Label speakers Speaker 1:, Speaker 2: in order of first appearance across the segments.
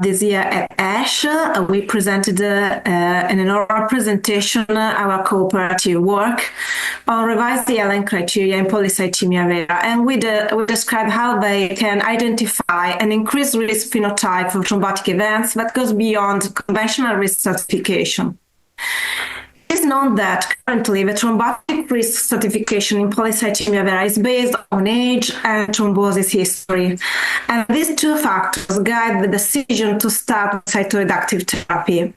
Speaker 1: this year at ASH, we presented in an oral presentation our cooperative work on revised ELN criteria in polycythemia vera, and we describe how they can identify an increased risk phenotype for thrombotic events that goes beyond conventional risk stratification. It is known that currently the thrombotic risk stratification in polycythemia vera is based on age and thrombosis history, and these two factors guide the decision to start cytoreductive therapy.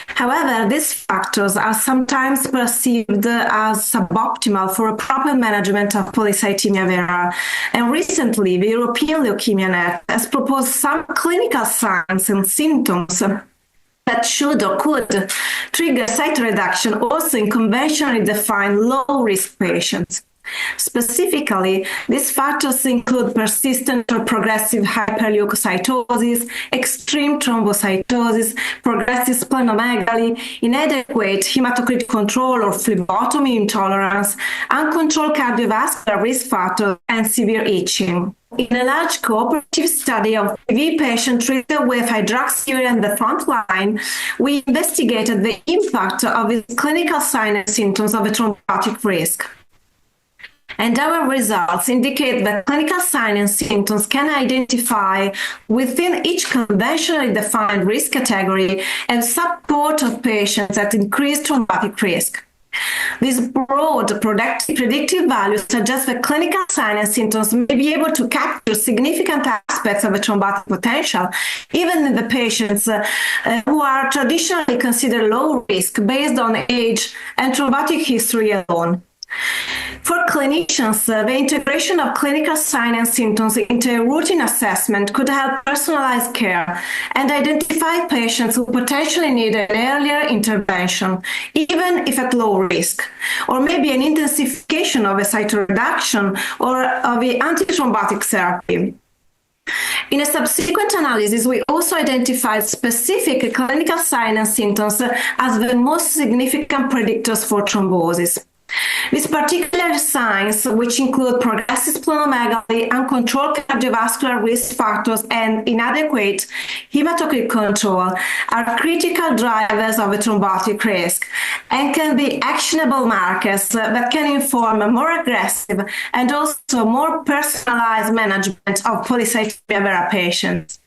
Speaker 1: However, these factors are sometimes perceived as suboptimal for a proper management of polycythemia vera, and recently the European Leukemia Network has proposed some clinical signs and symptoms that should or could trigger cytoreduction also in conventionally defined low-risk patients. Specifically, these factors include persistent or progressive hyperleukocytosis, extreme thrombocytosis, progressive splenomegaly, inadequate hematocrit control or phlebotomy intolerance, uncontrolled cardiovascular risk factors, and severe itching. In a large cooperative study of PV patients treated with hydroxyurea in the front line, we investigated the impact of these clinical signs and symptoms of a thrombotic risk. And our results indicate that clinical signs and symptoms can identify within each conventionally defined risk category a subcohort of patients at increased thrombotic risk. These broad predictive values suggest that clinical signs and symptoms may be able to capture significant aspects of a thrombotic potential, even in the patients who are traditionally considered low risk based on age and thrombotic history alone. For clinicians, the integration of clinical signs and symptoms into a routine assessment could help personalize care and identify patients who potentially need an earlier intervention, even if at low risk, or maybe an intensification of a cytoreduction or of the antithrombotic therapy. In a subsequent analysis, we also identified specific clinical signs and symptoms as the most significant predictors for thrombosis. These particular signs, which include progressive splenomegaly, uncontrolled cardiovascular risk factors, and inadequate hematocrit control, are critical drivers of a thrombotic risk and can be actionable markers that can inform a more aggressive and also more personalized management of polycythemia vera patients.